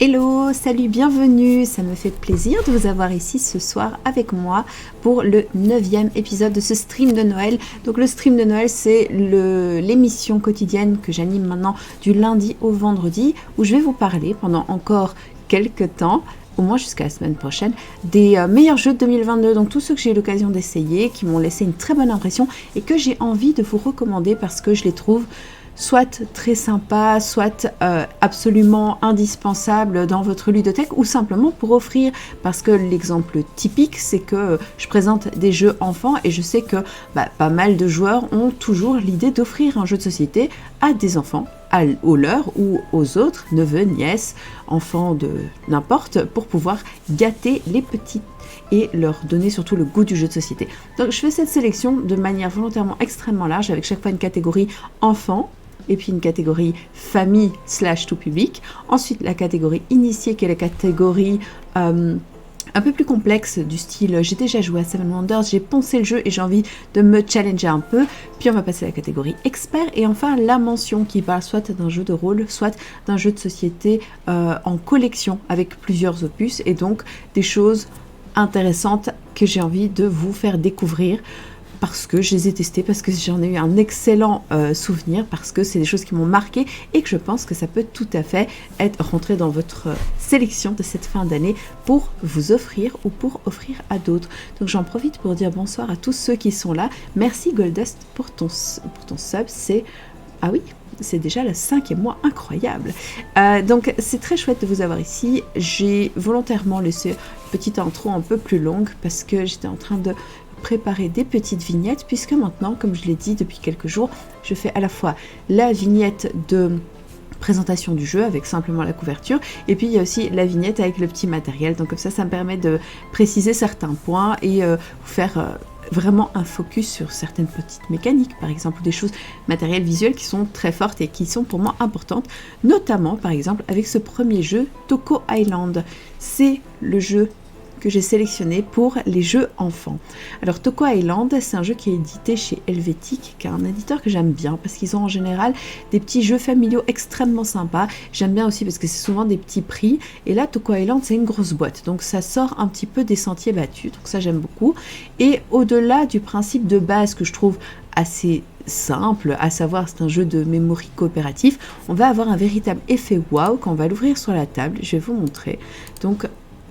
Hello, salut, bienvenue, ça me fait plaisir de vous avoir ici ce soir avec moi pour le 9e épisode de ce stream de Noël. Donc le stream de Noël, c'est l'émission quotidienne que j'anime maintenant du lundi au vendredi où je vais vous parler pendant encore quelques temps, au moins jusqu'à la semaine prochaine, des meilleurs jeux de 2022, donc tous ceux que j'ai eu l'occasion d'essayer, qui m'ont laissé une très bonne impression et que j'ai envie de vous recommander parce que je les trouve soit très sympa, soit absolument indispensable dans votre ludothèque ou simplement pour offrir, parce que l'exemple typique c'est que je présente des jeux enfants et je sais que pas mal de joueurs ont toujours l'idée d'offrir un jeu de société à des enfants, aux leurs ou aux autres, neveux, nièces, enfants de n'importe, pour pouvoir gâter les petits et leur donner surtout le goût du jeu de société. Donc je fais cette sélection de manière volontairement extrêmement large avec chaque fois une catégorie enfants, et puis une catégorie famille / tout public. Ensuite, la catégorie initiée, qui est la catégorie un peu plus complexe, du style j'ai déjà joué à Seven Wonders, j'ai poncé le jeu et j'ai envie de me challenger un peu. Puis on va passer à la catégorie expert. Et enfin, la mention qui parle soit d'un jeu de rôle, soit d'un jeu de société en collection avec plusieurs opus. Et donc des choses intéressantes que j'ai envie de vous faire découvrir, parce que je les ai testés, parce que j'en ai eu un excellent souvenir, parce que c'est des choses qui m'ont marqué et que je pense que ça peut tout à fait être rentré dans votre sélection de cette fin d'année pour vous offrir ou pour offrir à d'autres. Donc j'en profite pour dire bonsoir à tous ceux qui sont là. Merci Goldust pour ton sub, c'est déjà le 5e mois, incroyable. Donc c'est très chouette de vous avoir ici. J'ai volontairement laissé une petite intro un peu plus longue parce que j'étais en train de préparer des petites vignettes, puisque maintenant, comme je l'ai dit depuis quelques jours, je fais à la fois la vignette de présentation du jeu avec simplement la couverture, et puis il y a aussi la vignette avec le petit matériel. Donc comme ça me permet de préciser certains points et vous faire vraiment un focus sur certaines petites mécaniques, par exemple, des choses matérielles visuelles qui sont très fortes et qui sont pour moi importantes, notamment par exemple avec ce premier jeu, Toko Island. C'est le jeu que j'ai sélectionné pour les jeux enfants. Alors Toko Island, c'est un jeu qui est édité chez Helvétique, qui est un éditeur que j'aime bien parce qu'ils ont en général des petits jeux familiaux extrêmement sympas. J'aime bien aussi parce que c'est souvent des petits prix, et là Toko Island c'est une grosse boîte, donc ça sort un petit peu des sentiers battus, donc ça j'aime beaucoup. Et au-delà du principe de base que je trouve assez simple, à savoir c'est un jeu de memory coopératif, on va avoir un véritable effet wow quand on va l'ouvrir sur la table. Je vais vous montrer. Donc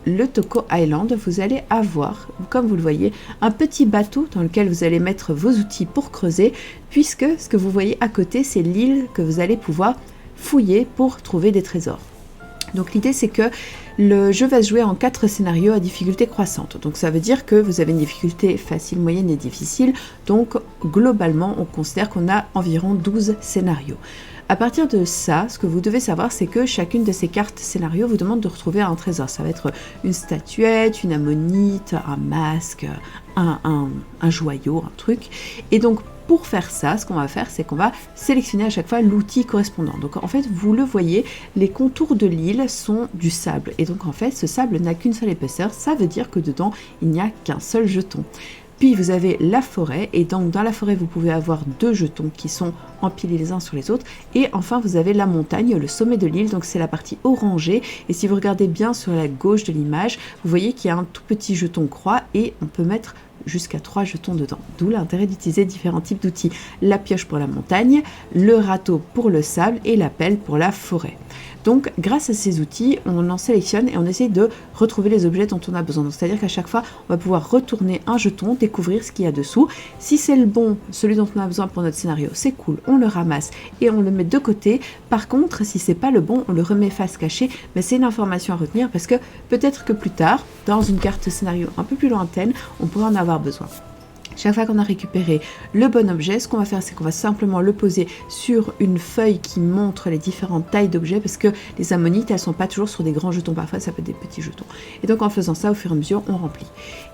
le Toko Island, vous allez avoir, comme vous le voyez, un petit bateau dans lequel vous allez mettre vos outils pour creuser, puisque ce que vous voyez à côté, c'est l'île que vous allez pouvoir fouiller pour trouver des trésors. Donc l'idée, c'est que le jeu va se jouer en 4 scénarios à difficulté croissante. Donc ça veut dire que vous avez une difficulté facile, moyenne et difficile. Donc globalement, on considère qu'on a environ 12 scénarios. À partir de ça, ce que vous devez savoir, c'est que chacune de ces cartes scénarios vous demande de retrouver un trésor. Ça va être une statuette, une ammonite, un masque, un joyau, un truc. Et donc, pour faire ça, ce qu'on va faire, c'est qu'on va sélectionner à chaque fois l'outil correspondant. Donc en fait, vous le voyez, les contours de l'île sont du sable. Et donc en fait, ce sable n'a qu'une seule épaisseur. Ça veut dire que dedans, il n'y a qu'un seul jeton. Puis vous avez la forêt, et donc dans la forêt vous pouvez avoir 2 jetons qui sont empilés les uns sur les autres, et enfin vous avez la montagne, le sommet de l'île, donc c'est la partie orangée, et si vous regardez bien sur la gauche de l'image, vous voyez qu'il y a un tout petit jeton croix, et on peut mettre jusqu'à 3 jetons dedans, d'où l'intérêt d'utiliser différents types d'outils. La pioche pour la montagne, le râteau pour le sable et la pelle pour la forêt. Donc grâce à ces outils, on en sélectionne et on essaye de retrouver les objets dont on a besoin. C'est-à-dire qu'à chaque fois, on va pouvoir retourner un jeton, découvrir ce qu'il y a dessous. Si c'est le bon, celui dont on a besoin pour notre scénario, c'est cool, on le ramasse et on le met de côté. Par contre, si c'est pas le bon, on le remet face cachée, mais c'est une information à retenir parce que peut-être que plus tard, dans une carte scénario un peu plus lointaine, on pourrait en avoir besoin. Chaque fois qu'on a récupéré le bon objet, ce qu'on va faire, c'est qu'on va simplement le poser sur une feuille qui montre les différentes tailles d'objets, parce que les ammonites, elles sont pas toujours sur des grands jetons, parfois ça peut être des petits jetons. Et donc en faisant ça, au fur et à mesure, on remplit.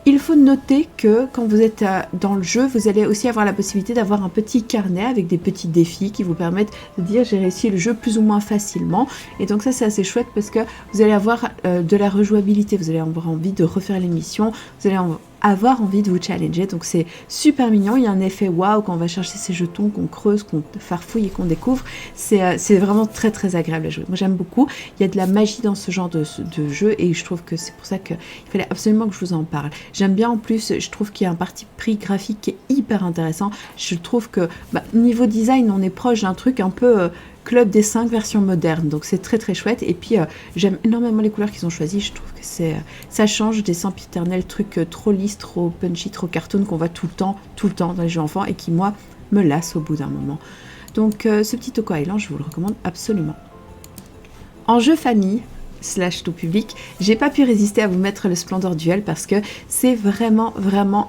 Il faut noter que quand vous êtes dans le jeu, vous allez aussi avoir la possibilité d'avoir un petit carnet avec des petits défis qui vous permettent de dire j'ai réussi le jeu plus ou moins facilement. Et donc ça c'est assez chouette parce que vous allez avoir de la rejouabilité, vous allez avoir envie de refaire l'émission, vous allez avoir envie de vous challenger. Donc c'est super mignon, il y a un effet waouh quand on va chercher ces jetons, qu'on creuse, qu'on farfouille et qu'on découvre. C'est vraiment très très agréable à jouer. Moi j'aime beaucoup, il y a de la magie dans ce genre de jeu et je trouve que c'est pour ça qu'il fallait absolument que je vous en parle. J'aime bien en plus, je trouve qu'il y a un parti pris graphique qui est hyper intéressant. Je trouve que niveau design on est proche d'un truc un peu... Club des 5 version moderne, donc c'est très très chouette. Et puis j'aime énormément les couleurs qu'ils ont choisies, je trouve que ça change des sempiternels trucs trop lisses, trop punchy, trop cartoon qu'on voit tout le temps dans les jeux enfants et qui moi me lassent au bout d'un moment. Donc ce petit Toko Island, je vous le recommande absolument. En jeu famille / tout public, j'ai pas pu résister à vous mettre le Splendor Duel parce que c'est vraiment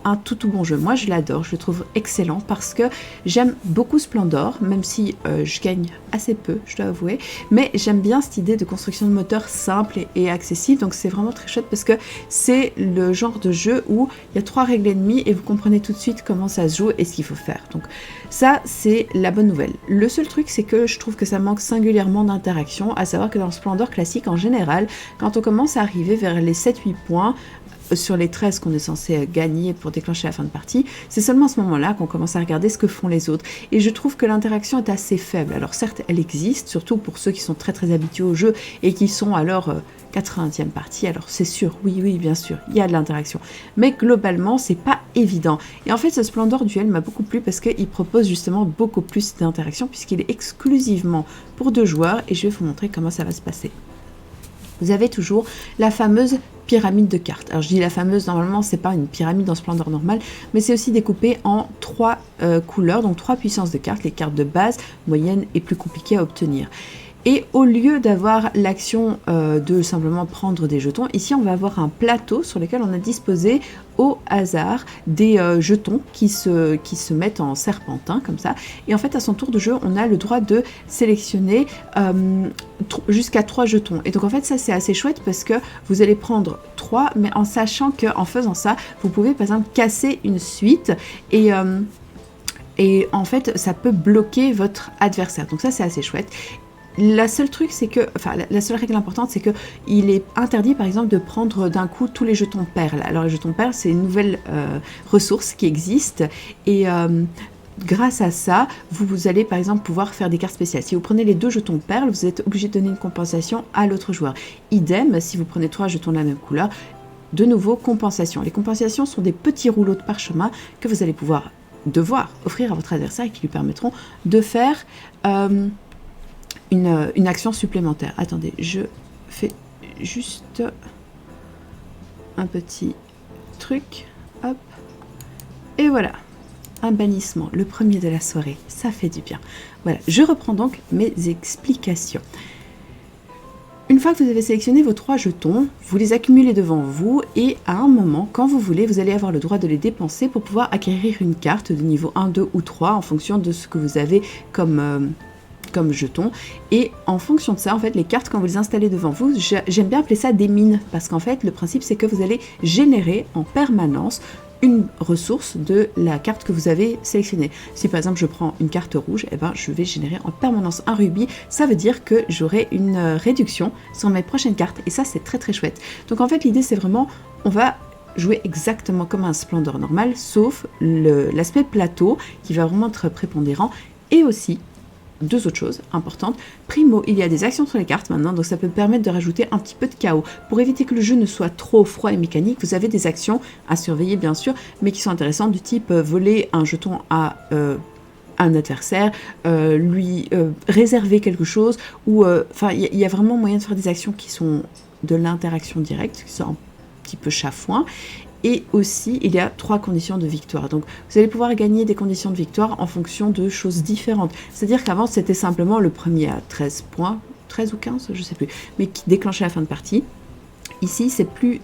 un tout bon jeu. Moi je l'adore, je le trouve excellent parce que j'aime beaucoup Splendor, même si je gagne assez peu, je dois avouer, mais j'aime bien cette idée de construction de moteur simple et accessible, donc c'est vraiment très chouette parce que c'est le genre de jeu où il y a 3 règles et demie et vous comprenez tout de suite comment ça se joue et ce qu'il faut faire. Donc ça c'est la bonne nouvelle. Le seul truc c'est que je trouve que ça manque singulièrement d'interaction, à savoir que dans le Splendor classique en général, quand on commence à arriver vers les 7-8 points sur les 13 qu'on est censé gagner pour déclencher la fin de partie, c'est seulement à ce moment-là qu'on commence à regarder ce que font les autres. Et je trouve que l'interaction est assez faible. Alors certes, elle existe, surtout pour ceux qui sont très habitués au jeu et qui sont à leur 80e partie. Alors c'est sûr, oui, bien sûr, il y a de l'interaction. Mais globalement, c'est pas évident. Et en fait, ce Splendor Duel m'a beaucoup plu parce qu'il propose justement beaucoup plus d'interaction puisqu'il est exclusivement pour 2 joueurs et je vais vous montrer comment ça va se passer. Vous avez toujours la fameuse pyramide de cartes. Alors je dis la fameuse, normalement c'est pas une pyramide dans Splendor normal, mais c'est aussi découpé en 3 couleurs, donc 3 puissances de cartes, les cartes de base, moyenne et plus compliquées à obtenir. Et au lieu d'avoir l'action de simplement prendre des jetons, ici on va avoir un plateau sur lequel on a disposé au hasard des jetons qui se mettent en serpentin comme ça. Et en fait à son tour de jeu, on a le droit de sélectionner jusqu'à 3 jetons. Et donc en fait ça c'est assez chouette parce que vous allez prendre 3, mais en sachant qu'en faisant ça, vous pouvez par exemple casser une suite et en fait ça peut bloquer votre adversaire. Donc ça c'est assez chouette. La seule règle importante, c'est que il est interdit, par exemple, de prendre d'un coup tous les jetons perles. Alors, les jetons perles, c'est une nouvelle ressource qui existe et grâce à ça, vous allez, par exemple, pouvoir faire des cartes spéciales. Si vous prenez les 2 jetons perles, vous êtes obligé de donner une compensation à l'autre joueur. Idem, si vous prenez 3 jetons de la même couleur, de nouveau, compensation. Les compensations sont des petits rouleaux de parchemin que vous allez devoir offrir à votre adversaire et qui lui permettront de faire... une action supplémentaire. Attendez, je fais juste un petit truc. Hop. Et voilà. Un bannissement, le premier de la soirée. Ça fait du bien. Voilà, je reprends donc mes explications. Une fois que vous avez sélectionné vos 3 jetons, vous les accumulez devant vous et à un moment, quand vous voulez, vous allez avoir le droit de les dépenser pour pouvoir acquérir une carte de niveau 1, 2 ou 3 en fonction de ce que vous avez comme jetons. Et en fonction de ça, en fait, les cartes, quand vous les installez devant vous, j'aime bien appeler ça des mines, parce qu'en fait, le principe, c'est que vous allez générer en permanence une ressource de la carte que vous avez sélectionnée. Si par exemple je prends une carte rouge, eh ben, je vais générer en permanence un rubis. Ça veut dire que j'aurai une réduction sur mes prochaines cartes et ça c'est très chouette. Donc en fait l'idée c'est vraiment, on va jouer exactement comme un Splendor normal, sauf l'aspect plateau qui va vraiment être prépondérant et aussi 2 autres choses importantes. Primo, il y a des actions sur les cartes maintenant, donc ça peut permettre de rajouter un petit peu de chaos. Pour éviter que le jeu ne soit trop froid et mécanique, vous avez des actions à surveiller bien sûr, mais qui sont intéressantes du type voler un jeton à un adversaire, lui réserver quelque chose, ou enfin il y a vraiment moyen de faire des actions qui sont de l'interaction directe, qui sont un petit peu chafouin. Et aussi, il y a 3 conditions de victoire. Donc, vous allez pouvoir gagner des conditions de victoire en fonction de choses différentes. C'est-à-dire qu'avant, c'était simplement le premier à 13 points, 13 ou 15, je ne sais plus, mais qui déclenchait la fin de partie. Ici, c'est plus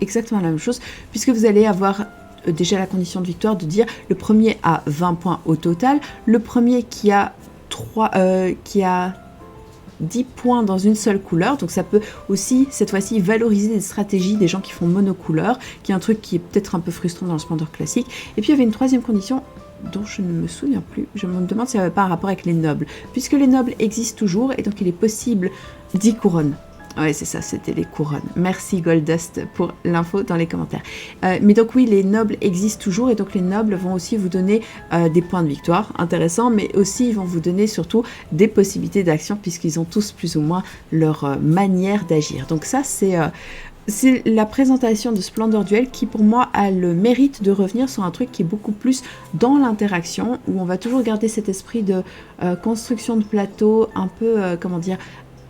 exactement la même chose, puisque vous allez avoir déjà la condition de victoire de dire le premier à 20 points au total, le premier qui a 10 points dans une seule couleur, donc ça peut aussi cette fois-ci valoriser des stratégies des gens qui font monocouleur, qui est un truc qui est peut-être un peu frustrant dans le Splendor classique. Et puis il y avait une 3e condition dont je ne me souviens plus, je me demande si ça n'avait pas un rapport avec les nobles, puisque les nobles existent toujours et donc il est possible 10 couronnes. Ouais, c'est ça, c'était les couronnes. Merci Goldust pour l'info dans les commentaires. Mais donc oui, les nobles existent toujours et donc les nobles vont aussi vous donner des points de victoire, intéressant, mais aussi ils vont vous donner surtout des possibilités d'action puisqu'ils ont tous plus ou moins leur manière d'agir. Donc ça, c'est la présentation de Splendor Duel qui pour moi a le mérite de revenir sur un truc qui est beaucoup plus dans l'interaction, où on va toujours garder cet esprit de construction de plateau, un peu,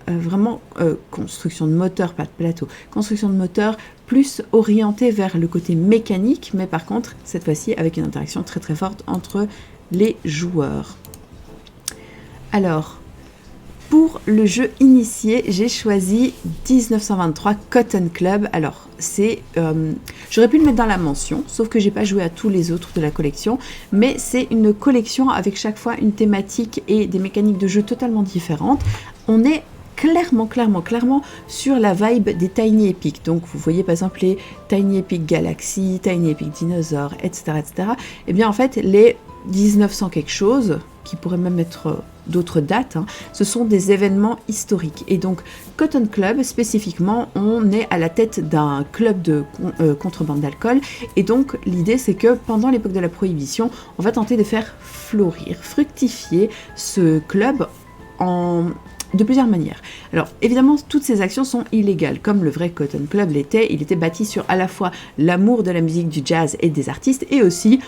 vraiment construction de moteur, pas de plateau, construction de moteur plus orientée vers le côté mécanique, mais par contre, cette fois-ci avec une interaction très très forte entre les joueurs. Alors, pour le jeu initié, j'ai choisi 1923 Cotton Club. Alors, j'aurais pu le mettre dans la mention, sauf que j'ai pas joué à tous les autres de la collection, mais c'est une collection avec chaque fois une thématique et des mécaniques de jeu totalement différentes. On est clairement sur la vibe des Tiny Epic. Donc vous voyez par exemple les Tiny Epic Galaxy, Tiny Epic Dinosaur, etc. Et bien en fait les 1900 quelque chose, qui pourraient même être d'autres dates, ce sont des événements historiques. Et donc Cotton Club spécifiquement, on est à la tête d'un club de contrebande d'alcool. Et donc l'idée c'est que pendant l'époque de la Prohibition, on va tenter de faire florir, fructifier ce club de plusieurs manières. Alors évidemment toutes ces actions sont illégales comme le vrai Cotton Club l'était. Il était bâti sur à la fois l'amour de la musique, du jazz et des artistes et aussi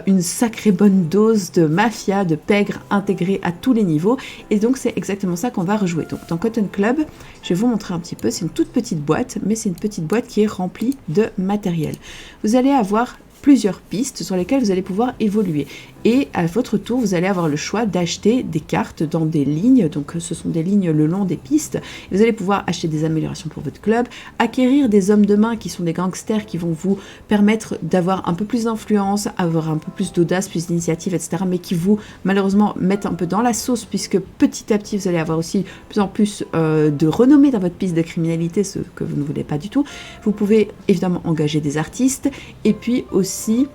une sacrée bonne dose de mafia, de pègre intégrée à tous les niveaux, et donc c'est exactement ça qu'on va rejouer. Donc dans Cotton Club, je vais vous montrer un petit peu, c'est une toute petite boîte, mais c'est une petite boîte qui est remplie de matériel. Vous allez avoir plusieurs pistes sur lesquelles vous allez pouvoir évoluer. Et à votre tour, vous allez avoir le choix d'acheter des cartes dans des lignes. Donc ce sont des lignes le long des pistes. Vous allez pouvoir acheter des améliorations pour votre club, acquérir des hommes de main qui sont des gangsters qui vont vous permettre d'avoir un peu plus d'influence, avoir un peu plus d'audace, plus d'initiative, etc. Mais qui vous, malheureusement, mettent un peu dans la sauce puisque petit à petit, vous allez avoir aussi plus en plus de renommée dans votre piste de criminalité, ce que vous ne voulez pas du tout. Vous pouvez évidemment engager des artistes et puis aussi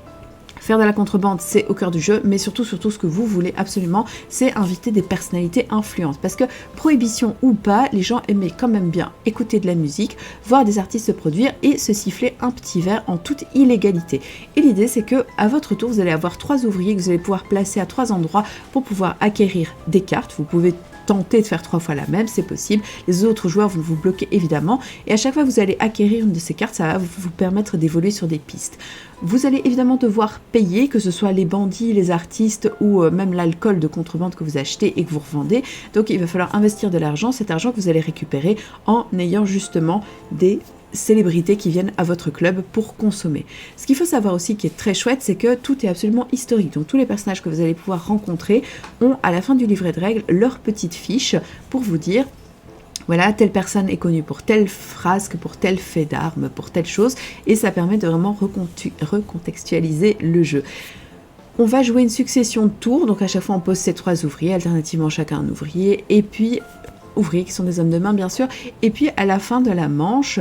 faire de la contrebande, c'est au cœur du jeu, mais surtout ce que vous voulez absolument, c'est inviter des personnalités influentes. Parce que prohibition ou pas, les gens aimaient quand même bien écouter de la musique, voir des artistes se produire et se siffler un petit verre en toute illégalité. Et l'idée, c'est que à votre tour, vous allez avoir 3 ouvriers que vous allez pouvoir placer à 3 endroits pour pouvoir acquérir des cartes. Vous pouvez tenter de faire 3 fois la même, c'est possible. Les autres joueurs vont vous bloquer évidemment. Et à chaque fois que vous allez acquérir une de ces cartes, ça va vous permettre d'évoluer sur des pistes. Vous allez évidemment devoir payer, que ce soit les bandits, les artistes ou même l'alcool de contrebande que vous achetez et que vous revendez. Donc il va falloir investir de l'argent, cet argent que vous allez récupérer en ayant justement des célébrités qui viennent à votre club pour consommer. Ce qu'il faut savoir aussi qui est très chouette, c'est que tout est absolument historique. Donc tous les personnages que vous allez pouvoir rencontrer ont à la fin du livret de règles leur petite fiche pour vous dire voilà, telle personne est connue pour telle frasque, pour tel fait d'armes, pour telle chose, et ça permet de vraiment recontextualiser le jeu. On va jouer une succession de tours, donc à chaque fois on pose ces 3 ouvriers, alternativement chacun un ouvrier, et puis ouvriers qui sont des hommes de main bien sûr, et puis à la fin de la manche,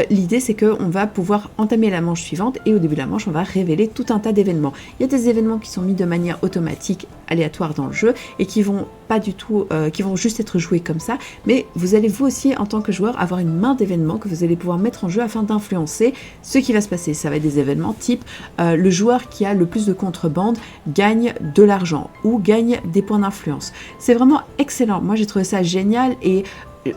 l'idée c'est qu'on va pouvoir entamer la manche suivante et au début de la manche on va révéler tout un tas d'événements. Il y a des événements qui sont mis de manière automatique, aléatoire dans le jeu et qui vont pas du tout, qui vont juste être joués comme ça, mais vous allez vous aussi en tant que joueur avoir une main d'événements que vous allez pouvoir mettre en jeu afin d'influencer ce qui va se passer. Ça va être des événements type le joueur qui a le plus de contrebande gagne de l'argent ou gagne des points d'influence. C'est vraiment excellent, moi j'ai trouvé ça génial. Et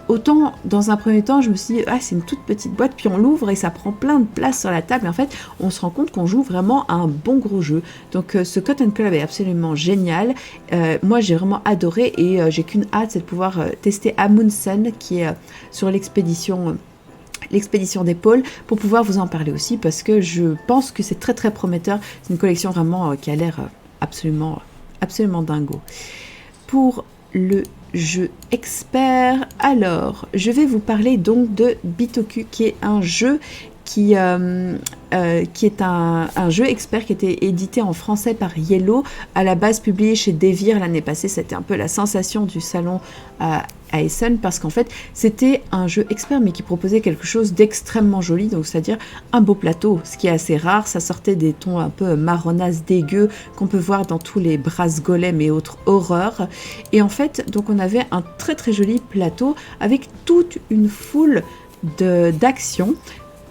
autant dans un premier temps je me suis dit c'est une toute petite boîte, puis on l'ouvre et ça prend plein de place sur la table et en fait on se rend compte qu'on joue vraiment à un bon gros jeu. Donc ce Cotton Club est absolument génial, moi j'ai vraiment adoré et j'ai qu'une hâte, c'est de pouvoir tester Amundsen qui est sur l'expédition des pôles pour pouvoir vous en parler aussi parce que je pense que c'est très très prometteur. C'est une collection vraiment qui a l'air absolument dingo. Pour le jeu expert, alors je vais vous parler donc de Bitoku qui est un jeu qui est un jeu expert qui a été édité en français par Yellow, à la base publié chez Devir l'année passée. C'était un peu la sensation du salon à Essen, parce qu'en fait c'était un jeu expert mais qui proposait quelque chose d'extrêmement joli, donc c'est-à-dire un beau plateau, ce qui est assez rare. Ça sortait des tons un peu marronnasse dégueux qu'on peut voir dans tous les Brass Golem et autres horreurs, et en fait donc on avait un très très joli plateau avec toute une foule d'actions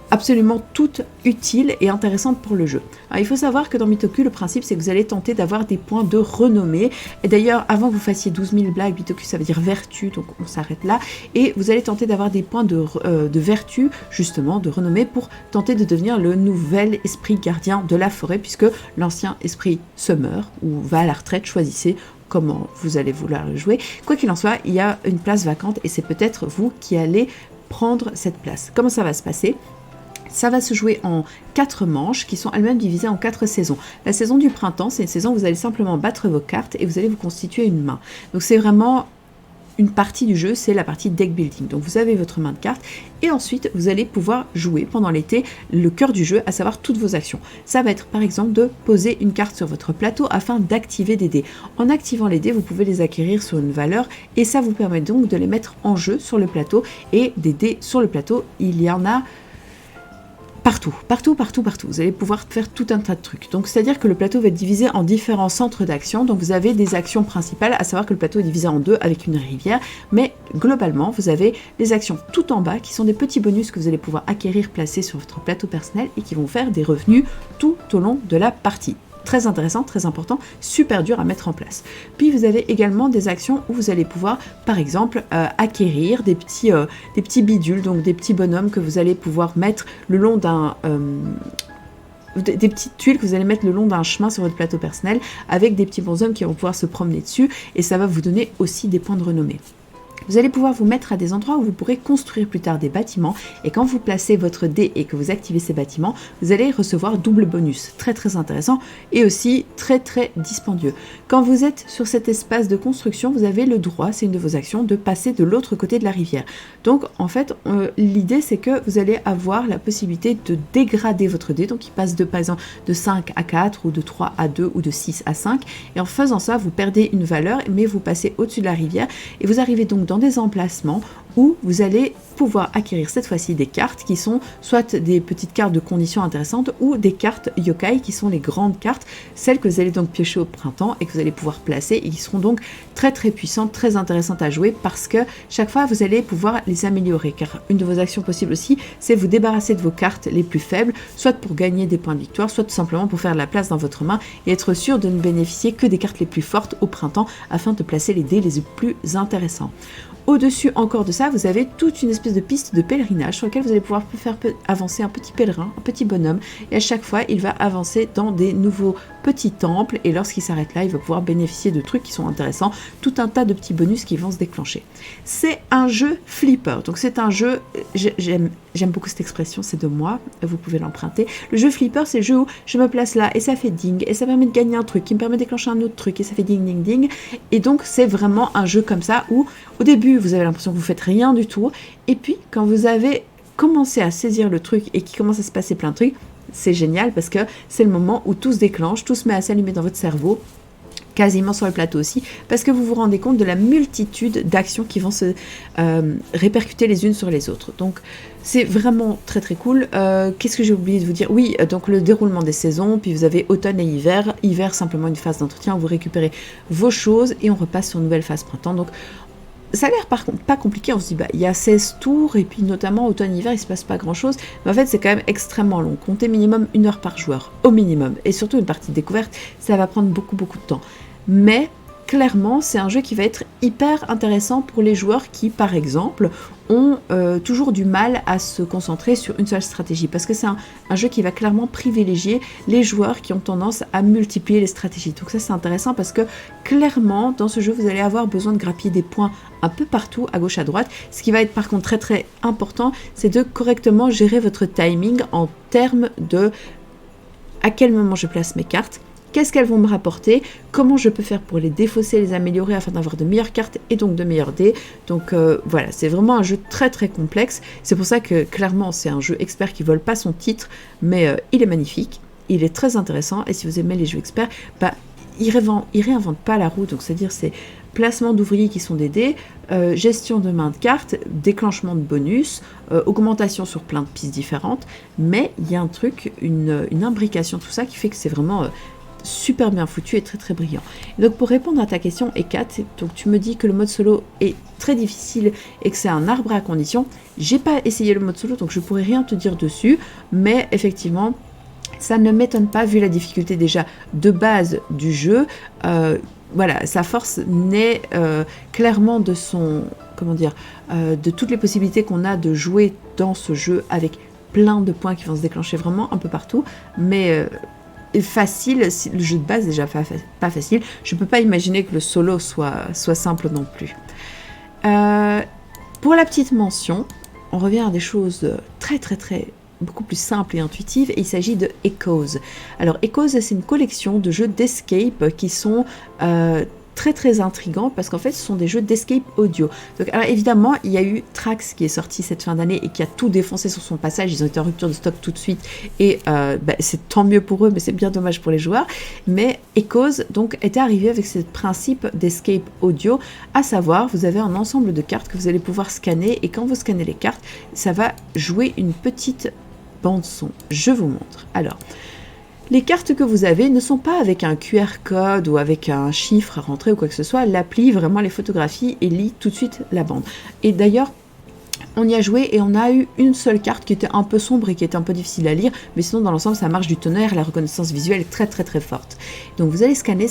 absolument toutes utiles et intéressantes pour le jeu. Alors, il faut savoir que dans Mitoku, le principe c'est que vous allez tenter d'avoir des points de renommée, et d'ailleurs avant que vous fassiez 12 000 blagues, Mitoku ça veut dire vertu, donc on s'arrête là, et vous allez tenter d'avoir des points de vertu, justement de renommée, pour tenter de devenir le nouvel esprit gardien de la forêt, puisque l'ancien esprit se meurt ou va à la retraite. Choisissez comment vous allez vouloir le jouer. Quoi qu'il en soit, il y a une place vacante et c'est peut-être vous qui allez prendre cette place. Comment ça va se passer ? Ça va se jouer en 4 manches qui sont elles-mêmes divisées en 4 saisons. La saison du printemps, c'est une saison où vous allez simplement battre vos cartes et vous allez vous constituer une main. Donc c'est vraiment une partie du jeu, c'est la partie deck building. Donc vous avez votre main de cartes et ensuite vous allez pouvoir jouer pendant l'été le cœur du jeu, à savoir toutes vos actions. Ça va être par exemple de poser une carte sur votre plateau afin d'activer des dés. En activant les dés, vous pouvez les acquérir sur une valeur et ça vous permet donc de les mettre en jeu sur le plateau. Et des dés sur le plateau, il y en a partout. Vous allez pouvoir faire tout un tas de trucs. Donc, c'est-à-dire que le plateau va être divisé en différents centres d'action. Donc, vous avez des actions principales, à savoir que le plateau est divisé en 2 avec une rivière. Mais globalement, vous avez les actions tout en bas qui sont des petits bonus que vous allez pouvoir acquérir, placer sur votre plateau personnel et qui vont faire des revenus tout au long de la partie. Très intéressant, très important, super dur à mettre en place. Puis vous avez également des actions où vous allez pouvoir, par exemple, acquérir des petits bidules, donc des petits bonhommes que vous allez pouvoir mettre le long d'un... des petites tuiles que vous allez mettre le long d'un chemin sur votre plateau personnel avec des petits bonshommes qui vont pouvoir se promener dessus, et ça va vous donner aussi des points de renommée. Vous allez pouvoir vous mettre à des endroits où vous pourrez construire plus tard des bâtiments, et quand vous placez votre dé et que vous activez ces bâtiments, vous allez recevoir double bonus. Très très intéressant et aussi très très dispendieux. Quand vous êtes sur cet espace de construction, vous avez le droit, c'est une de vos actions, de passer de l'autre côté de la rivière. Donc en fait, l'idée c'est que vous allez avoir la possibilité de dégrader votre dé, donc il passe par exemple de 5 à 4 ou de 3 à 2 ou de 6 à 5, et en faisant ça, vous perdez une valeur, mais vous passez au-dessus de la rivière et vous arrivez donc dans des emplacements où vous allez pouvoir acquérir cette fois-ci des cartes qui sont soit des petites cartes de conditions intéressantes ou des cartes yokai qui sont les grandes cartes, celles que vous allez donc piocher au printemps et que vous allez pouvoir placer et qui seront donc très très puissantes, très intéressantes à jouer, parce que chaque fois vous allez pouvoir les améliorer, car une de vos actions possibles aussi c'est vous débarrasser de vos cartes les plus faibles, soit pour gagner des points de victoire, soit tout simplement pour faire de la place dans votre main et être sûr de ne bénéficier que des cartes les plus fortes au printemps afin de placer les dés les plus intéressants. Au-dessus encore de ça, vous avez toute une espèce de piste de pèlerinage sur laquelle vous allez pouvoir faire avancer un petit pèlerin, un petit bonhomme, et à chaque fois, il va avancer dans des nouveaux petits temples, et lorsqu'il s'arrête là, il va pouvoir bénéficier de trucs qui sont intéressants, tout un tas de petits bonus qui vont se déclencher. C'est un jeu flipper, donc c'est un jeu, j'aime beaucoup cette expression, c'est de moi, vous pouvez l'emprunter. Le jeu flipper, c'est le jeu où je me place là, et ça fait ding, et ça permet de gagner un truc, qui me permet de déclencher un autre truc, et ça fait ding, ding, ding, et donc c'est vraiment un jeu comme ça, où au début, vous avez l'impression que vous faites rien du tout, et puis quand vous avez commencé à saisir le truc et qu'il commence à se passer plein de trucs, c'est génial parce que c'est le moment où tout se déclenche, tout se met à s'allumer dans votre cerveau, quasiment sur le plateau aussi, parce que vous vous rendez compte de la multitude d'actions qui vont se répercuter les unes sur les autres. Donc c'est vraiment très très cool. Qu'est-ce que j'ai oublié de vous dire ? Oui, donc le déroulement des saisons, puis vous avez automne et hiver. Hiver, simplement une phase d'entretien où vous récupérez vos choses et on repasse sur une nouvelle phase printemps. Donc ça a l'air par contre pas compliqué, on se dit il y a 16 tours et puis notamment automne-hiver il se passe pas grand chose, mais en fait c'est quand même extrêmement long, comptez minimum 1 heure par joueur, au minimum, et surtout une partie de découverte, ça va prendre beaucoup de temps. Mais clairement c'est un jeu qui va être hyper intéressant pour les joueurs qui par exemple ont toujours du mal à se concentrer sur une seule stratégie, parce que c'est un jeu qui va clairement privilégier les joueurs qui ont tendance à multiplier les stratégies. Donc ça c'est intéressant parce que clairement dans ce jeu vous allez avoir besoin de grappiller des points un peu partout, à gauche à droite. Ce qui va être par contre très très important, c'est de correctement gérer votre timing en termes de à quel moment je place mes cartes, qu'est-ce qu'elles vont me rapporter, comment je peux faire pour les défausser, les améliorer afin d'avoir de meilleures cartes et donc de meilleurs dés. Donc voilà, c'est vraiment un jeu très très complexe. C'est pour ça que clairement c'est un jeu expert qui vole pas son titre, mais il est magnifique, il est très intéressant et si vous aimez les jeux experts, il réinvente pas la roue, donc c'est-à-dire c'est placement d'ouvriers qui sont des dés, gestion de main de cartes, déclenchement de bonus, augmentation sur plein de pistes différentes, mais il y a un truc, une imbrication, tout ça qui fait que c'est vraiment super bien foutu et très très brillant. Et donc pour répondre à ta question, Ekat, donc tu me dis que le mode solo est très difficile et que c'est un arbre à condition. J'ai pas essayé le mode solo, donc je pourrais rien te dire dessus, mais effectivement, ça ne m'étonne pas vu la difficulté déjà de base du jeu. Voilà, sa force naît clairement de son, de toutes les possibilités qu'on a de jouer dans ce jeu avec plein de points qui vont se déclencher vraiment un peu partout, mais facile, le jeu de base est déjà pas facile. Je peux pas imaginer que le solo soit simple non plus. Pour la petite mention, on revient à des choses très beaucoup plus simples et intuitives, et il s'agit de Echoes. Alors Echoes, c'est une collection de jeux d'escape qui sont très intrigants parce qu'en fait ce sont des jeux d'escape audio. Donc alors évidemment il y a eu Trax qui est sorti cette fin d'année et qui a tout défoncé sur son passage, ils ont été en rupture de stock tout de suite et c'est tant mieux pour eux mais c'est bien dommage pour les joueurs. Mais Echoes donc était arrivé avec ce principe d'escape audio, à savoir vous avez un ensemble de cartes que vous allez pouvoir scanner et quand vous scannez les cartes ça va jouer une petite bande son. Je vous montre. Alors les cartes que vous avez ne sont pas avec un QR code ou avec un chiffre à rentrer ou quoi que ce soit. L'appli vraiment les photographie et lit tout de suite la bande. Et d'ailleurs, on y a joué et on a eu une seule carte qui était un peu sombre et qui était un peu difficile à lire, mais sinon dans l'ensemble ça marche du tonnerre, la reconnaissance visuelle est très forte. Donc vous allez scanner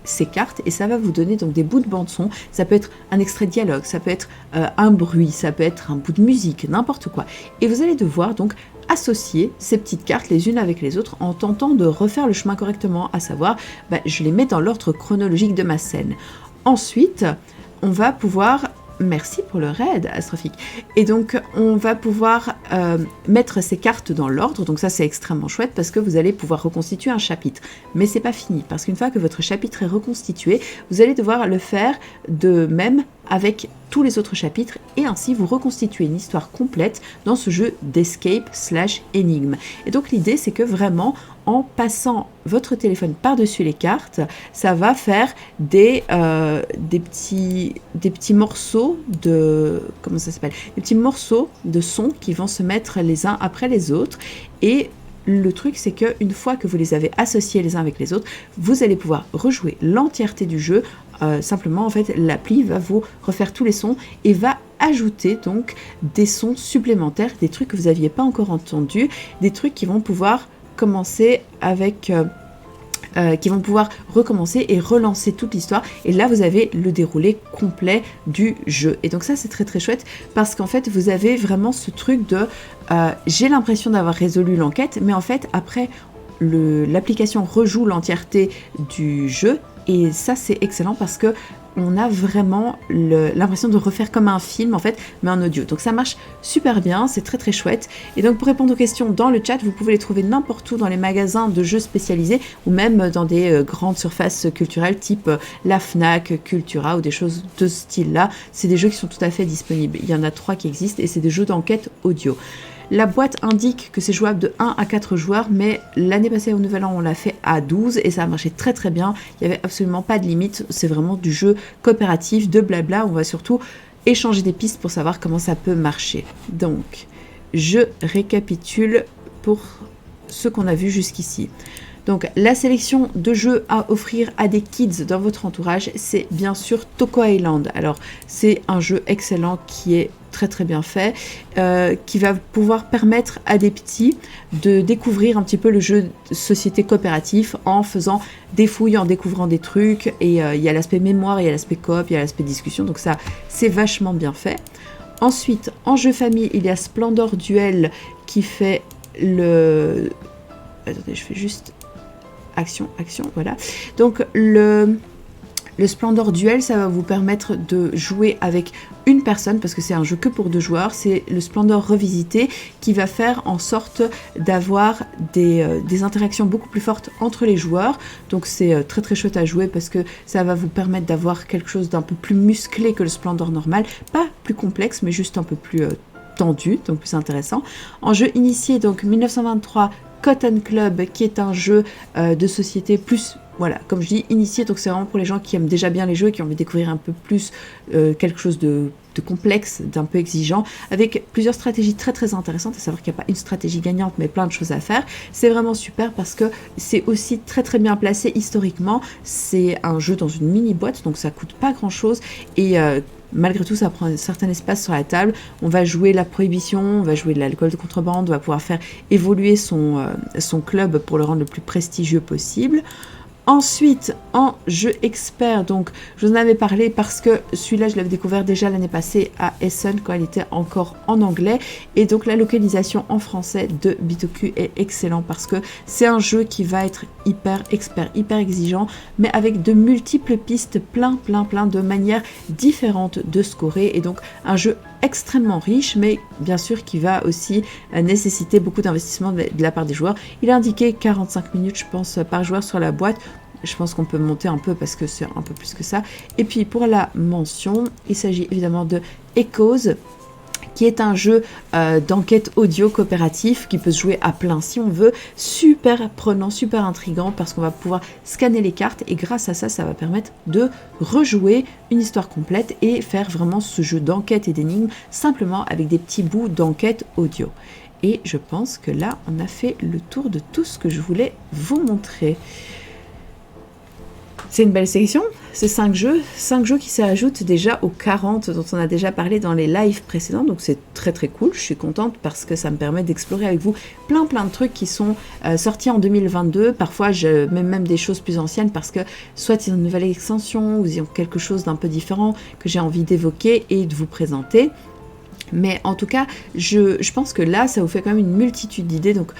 ces cartes et ça va vous donner donc des bouts de bande son. Ça peut être un extrait de dialogue, ça peut être un bruit, ça peut être un bout de musique, n'importe quoi. Et vous allez devoir donc associer ces petites cartes les unes avec les autres en tentant de refaire le chemin correctement, à savoir je les mets dans l'ordre chronologique de ma scène. Ensuite, on va pouvoir... Merci pour le raid, Astrophique. Et donc, on va pouvoir mettre ces cartes dans l'ordre. Donc ça, c'est extrêmement chouette parce que vous allez pouvoir reconstituer un chapitre. Mais c'est pas fini parce qu'une fois que votre chapitre est reconstitué, vous allez devoir le faire de même avec tous les autres chapitres et ainsi vous reconstituez une histoire complète dans ce jeu d'escape/énigme. Et donc l'idée c'est que vraiment en passant votre téléphone par-dessus les cartes, ça va faire des petits morceaux de... Comment ça s'appelle ? Des petits morceaux de sons qui vont se mettre les uns après les autres et le truc, c'est qu'une fois que vous les avez associés les uns avec les autres, vous allez pouvoir rejouer l'entièreté du jeu. Simplement, en fait, l'appli va vous refaire tous les sons et va ajouter donc des sons supplémentaires, des trucs que vous n'aviez pas encore entendus, des trucs qui vont pouvoir commencer avec... qui vont pouvoir recommencer et relancer toute l'histoire. Et là, vous avez le déroulé complet du jeu. Et donc ça, c'est très chouette parce qu'en fait, vous avez vraiment ce truc de... j'ai l'impression d'avoir résolu l'enquête, mais en fait, après, l'application rejoue l'entièreté du jeu. Et ça, c'est excellent parce que on a vraiment l'impression de refaire comme un film, en fait, mais en audio. Donc ça marche super bien, c'est très chouette. Et donc pour répondre aux questions dans le chat, vous pouvez les trouver n'importe où dans les magasins de jeux spécialisés ou même dans des grandes surfaces culturelles type la Fnac, Cultura ou des choses de ce style-là. C'est des jeux qui sont tout à fait disponibles. Il y en a 3 qui existent et c'est des jeux d'enquête audio. La boîte indique que c'est jouable de 1 à 4 joueurs, mais l'année passée au Nouvel An, on l'a fait à 12 et ça a marché très bien. Il n'y avait absolument pas de limite. C'est vraiment du jeu coopératif, de blabla. On va surtout échanger des pistes pour savoir comment ça peut marcher. Donc, je récapitule pour ce qu'on a vu jusqu'ici. Donc, la sélection de jeux à offrir à des kids dans votre entourage, c'est bien sûr Toko Island. Alors, c'est un jeu excellent qui est très bien fait, qui va pouvoir permettre à des petits de découvrir un petit peu le jeu de société coopératif en faisant des fouilles, en découvrant des trucs. Et il y a l'aspect mémoire, il y a l'aspect coop, il y a l'aspect discussion. Donc ça, c'est vachement bien fait. Ensuite, en jeu famille, il y a Splendor Duel qui fait le... Attendez, je fais juste... Action, voilà. Donc, Le Splendor Duel, ça va vous permettre de jouer avec une personne, parce que c'est un jeu que pour 2 joueurs. C'est le Splendor revisité qui va faire en sorte d'avoir des interactions beaucoup plus fortes entre les joueurs. Donc c'est très très chouette à jouer parce que ça va vous permettre d'avoir quelque chose d'un peu plus musclé que le Splendor normal. Pas plus complexe, mais juste un peu plus tendu, donc plus intéressant. En jeu initié, donc 1923 Cotton Club, qui est un jeu de société plus... Voilà, comme je dis, initié, donc c'est vraiment pour les gens qui aiment déjà bien les jeux et qui ont envie de découvrir un peu plus quelque chose de complexe, d'un peu exigeant, avec plusieurs stratégies très très intéressantes, à savoir qu'il n'y a pas une stratégie gagnante, mais plein de choses à faire. C'est vraiment super parce que c'est aussi très très bien placé historiquement. C'est un jeu dans une mini boîte, donc ça coûte pas grand chose, et malgré tout, ça prend un certain espace sur la table. On va jouer la prohibition, on va jouer de l'alcool de contrebande, on va pouvoir faire évoluer son club pour le rendre le plus prestigieux possible. Ensuite, en jeu expert, donc je vous en avais parlé parce que celui-là, je l'avais découvert déjà l'année passée à Essen quand il était encore en anglais. Et donc la localisation en français de Bitoku est excellent parce que c'est un jeu qui va être hyper expert, hyper exigeant, mais avec de multiples pistes, plein de manières différentes de scorer. Et donc un jeu extrêmement riche, mais bien sûr qui va aussi nécessiter beaucoup d'investissement de la part des joueurs. Il est indiqué 45 minutes, je pense, par joueur sur la boîte. Je pense qu'on peut monter un peu parce que c'est un peu plus que ça. Et puis pour la mention, il s'agit évidemment de Echoes, qui est un jeu d'enquête audio coopératif qui peut se jouer à plein si on veut, super prenant, super intriguant parce qu'on va pouvoir scanner les cartes et grâce à ça, ça va permettre de rejouer une histoire complète et faire vraiment ce jeu d'enquête et d'énigmes simplement avec des petits bouts d'enquête audio. Et je pense que là, on a fait le tour de tout ce que je voulais vous montrer. C'est une belle sélection, c'est 5 jeux qui s'ajoutent déjà aux 40 dont on a déjà parlé dans les lives précédents, donc c'est très très cool, je suis contente parce que ça me permet d'explorer avec vous plein de trucs qui sont sortis en 2022, parfois je mets même des choses plus anciennes parce que soit ils ont une nouvelle extension ou ils ont quelque chose d'un peu différent que j'ai envie d'évoquer et de vous présenter. Mais en tout cas, je pense que là, ça vous fait quand même une multitude d'idées, donc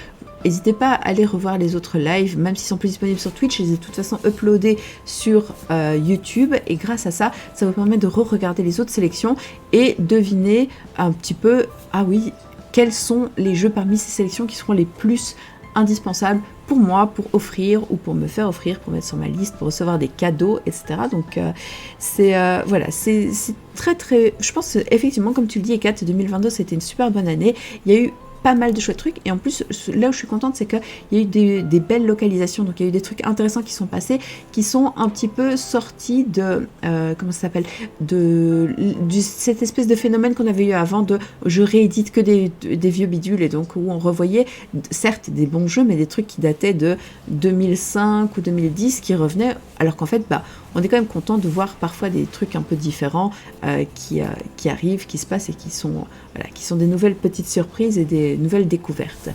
n'hésitez pas à aller revoir les autres lives, même s'ils sont plus disponibles sur Twitch, je les ai de toute façon uploadés sur YouTube, et grâce à ça, ça vous permet de re-regarder les autres sélections et deviner un petit peu, ah oui, quels sont les jeux parmi ces sélections qui seront les plus indispensables pour moi, pour offrir ou pour me faire offrir, pour mettre sur ma liste, pour recevoir des cadeaux, etc. Donc voilà, c'est très très... Je pense effectivement, comme tu le dis, Ekat, 2022 c'était une super bonne année. Il y a eu pas mal de chouettes trucs, et en plus là où je suis contente, c'est qu'il y a eu des belles localisations, donc il y a eu des trucs intéressants qui sont passés, qui sont un petit peu sortis de comment ça s'appelle, de cette espèce de phénomène qu'on avait eu avant de je réédite que des vieux bidules, et donc où on revoyait certes des bons jeux mais des trucs qui dataient de 2005 ou 2010 qui revenaient, alors qu'en fait on est quand même content de voir parfois des trucs un peu différents qui arrivent, qui se passent et qui sont des nouvelles petites surprises et des nouvelles découvertes.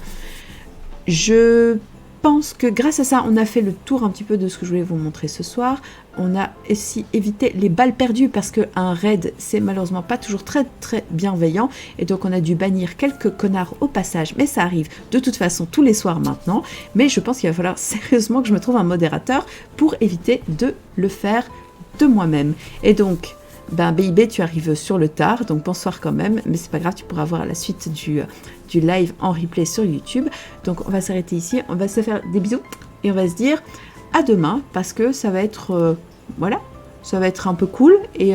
Je pense que grâce à ça, on a fait le tour un petit peu de ce que je voulais vous montrer ce soir. On a aussi évité les balles perdues parce qu'un raid, c'est malheureusement pas toujours très très bienveillant, et donc on a dû bannir quelques connards au passage, mais ça arrive de toute façon tous les soirs maintenant. Mais je pense qu'il va falloir sérieusement que je me trouve un modérateur pour éviter de le faire de moi-même. Et donc BIB, tu arrives sur le tard, donc bonsoir quand même, mais c'est pas grave, tu pourras voir la suite du live en replay sur YouTube. Donc on va s'arrêter ici, on va se faire des bisous et on va se dire à demain parce que ça va être voilà, ça va être un peu cool. Et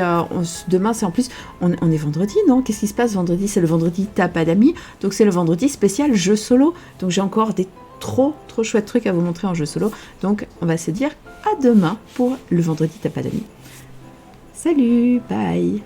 demain c'est en plus on est vendredi, non? Qu'est-ce qui se passe vendredi? C'est le vendredi t'as pas d'amis, donc c'est le vendredi spécial jeu solo, donc j'ai encore des trop chouettes trucs à vous montrer en jeu solo. Donc on va se dire à demain pour le vendredi t'as pas d'amis. Salut, bye.